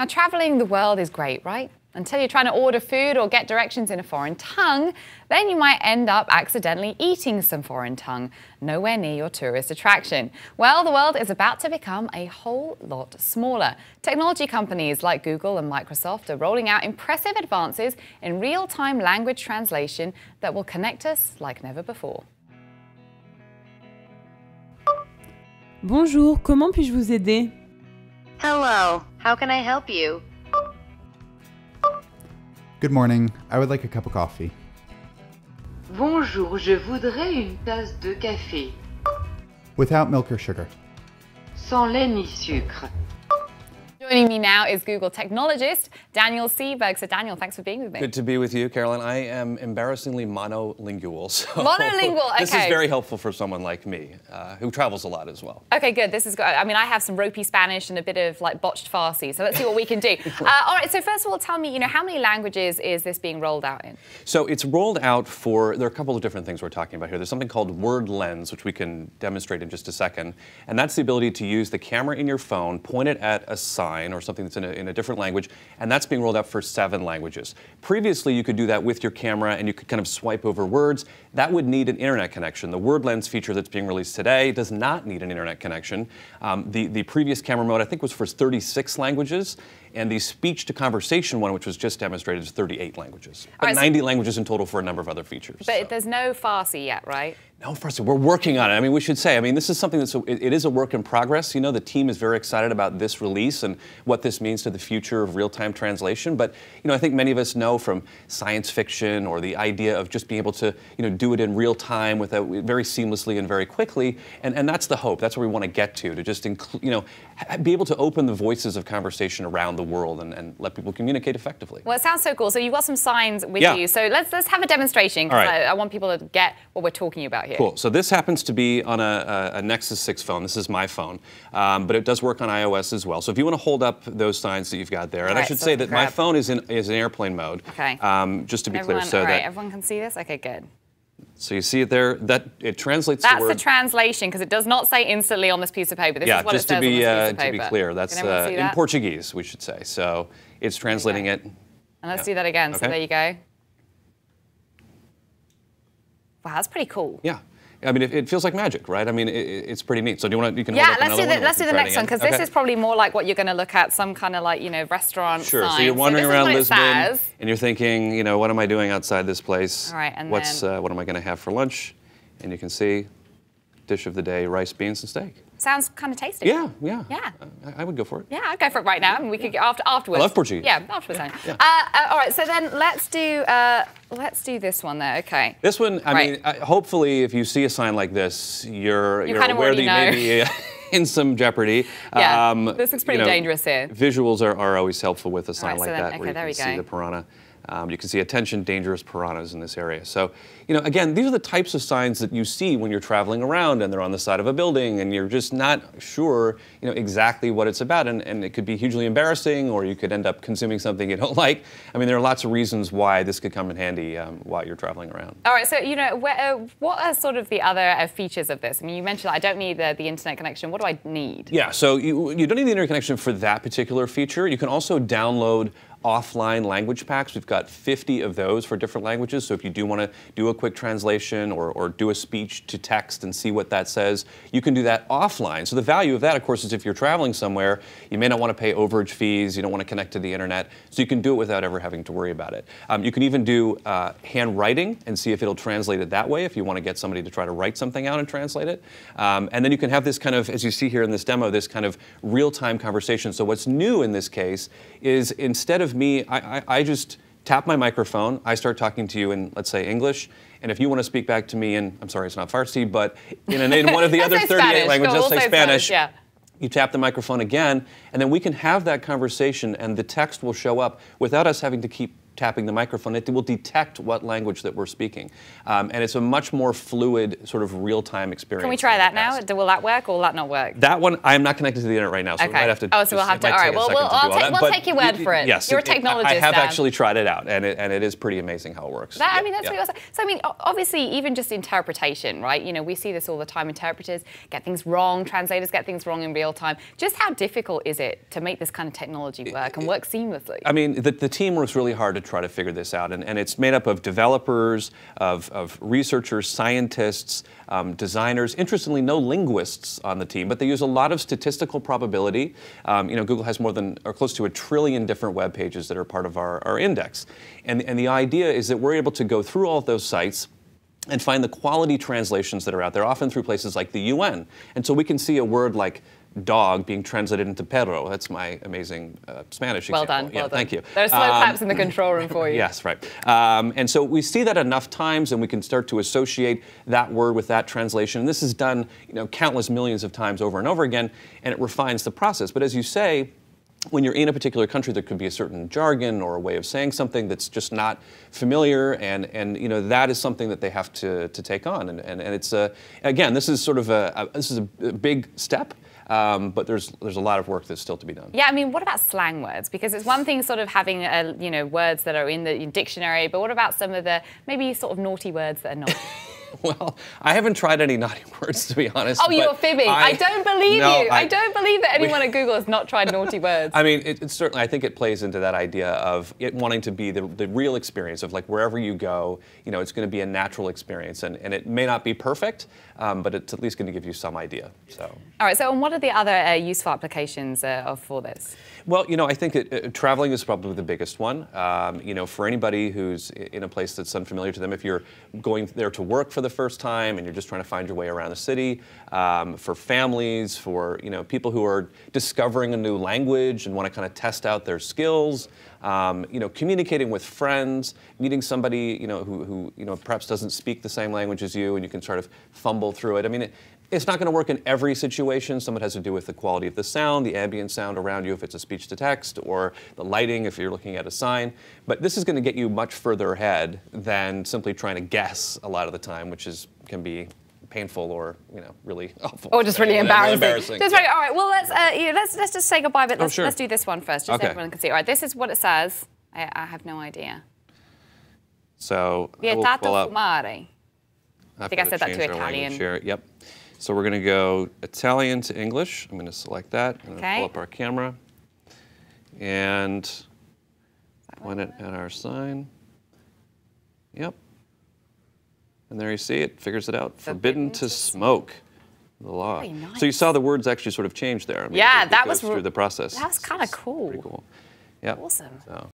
Now, traveling the world is great, right? Until you're trying to order food or get directions in a foreign tongue, then you might end up accidentally eating some foreign tongue, nowhere near your tourist attraction. Well, the world is about to become a whole lot smaller. Technology companies like Google and Microsoft are rolling out impressive advances in real-time language translation that will connect us like never before. Bonjour, comment puis-je vous aider? Hello, how can I help you? Good morning. I would like a cup of coffee. Bonjour, je voudrais une tasse de café. Without milk or sugar. Sans lait ni sucre. Joining me now is Google technologist Daniel Seberg. So Daniel, thanks for being with me. Good to be with you, Caroline. I am embarrassingly monolingual. So monolingual, okay. This is very helpful for someone like me, who travels a lot as well. Okay, good. This is good. I mean, I have some ropey Spanish and a bit of like botched Farsi, so let's see what we can do. All right, so first of all, tell me, how many languages is this being rolled out in? So it's rolled out for, there are a couple of different things we're talking about here. There's something called Word Lens, which we can demonstrate in just a second. And that's the ability to use the camera in your phone, point it at a sign or something that's in a different language, and that's being rolled out for 7 languages. Previously, you could do that with your camera and you could kind of swipe over words. That would need an internet connection. The Word Lens feature that's being released today does not need an internet connection. The previous camera mode, I think, was for 36 languages, and the speech-to-conversation one, which was just demonstrated, is 38 languages. But right, 90 languages in total for a number of other features. But there's no Farsi yet, right? No, first, we're working on it. I mean, we should say, this is something that's, it is a work in progress. The team is very excited about this release and what this means to the future of real-time translation. But, I think many of us know from science fiction or the idea of just being able to, do it in real time very seamlessly and very quickly. And that's the hope. That's where we want to get to just, be able to open the voices of conversation around the world and let people communicate effectively. Well, it sounds so cool. So you've got some signs with you. So let's have a demonstration, because I want people to get what we're talking about here. Cool. So this happens to be on a Nexus 6 phone. This is my phone, but it does work on iOS as well. So if you want to hold up those signs that you've got there, and I should say that my phone is in airplane mode. Okay. Just to be clear, so that everyone can see this. Okay, good. So you see it there. That it translates. That's the word. the translation, because it does not say instantly on this piece of paper. This is what it says on this piece of paper. To be clear, that's in Portuguese, we should say. So it's translating it. And let's do that again. Okay. So there you go. Wow, that's pretty cool. Yeah. It feels like magic, right? It's pretty neat. So do you want to, you can hold up another one? Yeah, let's do the next one, because this is probably more like what you're going to look at, some kind of like, restaurant Sure, sign. so you're wandering around Lisbon, and you're thinking, what am I doing outside this place? All right, and what am I going to have for lunch? And you can see, dish of the day, rice, beans, and steak. Sounds kind of tasty. Yeah. I would go for it. Yeah, I'd go for it right now, and we could get afterwards. I love Portuguese. Yeah, afterwards. Yeah. All right, so then let's do this one there. Okay. This one, hopefully, if you see a sign like this, you're aware that you may be in some jeopardy. Yeah, this looks pretty dangerous here. Visuals are always helpful with a sign like that, okay, where you there can we see go. the piranha. You can see attention, dangerous piranhas in this area. So, again, these are the types of signs that you see when you're traveling around and they're on the side of a building and you're just not sure, exactly what it's about. And it could be hugely embarrassing, or you could end up consuming something you don't like. There are lots of reasons why this could come in handy while you're traveling around. All right, so, what are sort of the other features of this? You mentioned I don't need the internet connection. What do I need? Yeah, so you don't need the internet connection for that particular feature. You can also download offline language packs. We've got 50 of those for different languages. So if you do want to do a quick translation or do a speech to text and see what that says, you can do that offline. So the value of that, of course, is if you're traveling somewhere, you may not want to pay overage fees, you don't want to connect to the internet, so you can do it without ever having to worry about it. You can even do handwriting and see if it'll translate it that way, if you want to get somebody to try to write something out and translate it. And then you can have this kind of, as you see here in this demo, this kind of real-time conversation. So what's new in this case is, instead of me, I just tap my microphone, I start talking to you in, let's say, English, and if you want to speak back to me in, I'm sorry, it's not Farsi, but in one of the other 38 languages, let's say Spanish, yeah. You tap the microphone again, and then we can have that conversation, and the text will show up without us having to keep tapping the microphone, it will detect what language that we're speaking. And it's a much more fluid, sort of real-time experience. Can we try that now? Will that work or will that not work? That one, I'm not connected to the internet right now, so we might have to. Oh, so we'll have to. All right. Well, we'll take your word for it. Yes, you're a technologist. I have actually tried it out, and it is pretty amazing how it works. I mean, that's really awesome. So, I mean, obviously, even just interpretation, right? You know, we see this all the time. Interpreters get things wrong. Translators get things wrong in real time. Just how difficult is it to make this kind of technology work and work seamlessly? I mean, the team works really hard to try to figure this out, and it's made up of developers, of researchers, scientists, designers. Interestingly, no linguists on the team, but they use a lot of statistical probability. You know, Google has more than, or close to 1 trillion different web pages that are part of our index. And the idea is that we're able to go through all of those sites and find the quality translations that are out there, often through places like the UN. And so we can see a word like dog being translated into perro. That's my amazing Spanish example. Well done, yeah, well done. Thank you. There's slow claps in the control room for you. Yes, right. And so we see that enough times, and we can start to associate that word with that translation. And this is done, you know, countless millions of times over and over again, and it refines the process. But as you say, when you're in a particular country, there could be a certain jargon or a way of saying something that's just not familiar, and you know, that is something that they have to take on. And it's again, this is sort of a big step. But there's a lot of work that's still to be done. Yeah, I mean, what about slang words? Because it's one thing sort of having you know, words that are in the dictionary, but what about some of the maybe sort of naughty words that are not? Well, I haven't tried any naughty words, to be honest. Oh, you're fibbing. I don't believe you. I don't believe that anyone at Google has not tried naughty words. I mean, it's certainly, I think it plays into that idea of it wanting to be the real experience of, like, wherever you go, you know, it's going to be a natural experience. And it may not be perfect, but it's at least going to give you some idea. So. All right, so and what are the other useful applications for this? Well, you know, I think traveling is probably the biggest one. You know, for anybody who's in a place that's unfamiliar to them, if you're going there to work for the first time and you're just trying to find your way around the city, for families, for, you know, people who are discovering a new language and want to kind of test out their skills, you know, communicating with friends, meeting somebody, you know, who you know, perhaps doesn't speak the same language as you, and you can sort of fumble through it. I mean, it's not going to work in every situation. Some of it has to do with the quality of the sound, the ambient sound around you if it's a speech to text, or the lighting if you're looking at a sign. But this is going to get you much further ahead than simply trying to guess a lot of the time, which can be painful or, you know, really awful. Or just really embarrassing. Just yeah. All right, well, let's just say goodbye, but let's do this one first, just so okay. everyone can see. All right, this is what it says. I have no idea. So Vietato fumare. I think I said that to Italian. Yep. So we're going to go Italian to English. I'm going to select that. I'm going to pull up our camera and point it at our sign. Yep. And there you see it, figures it out. Forbidden to smoke. The law. Nice. So you saw the words actually sort of change there. I mean, yeah, that was through the process. That was kind of cool. Pretty cool. Yep. Awesome. So.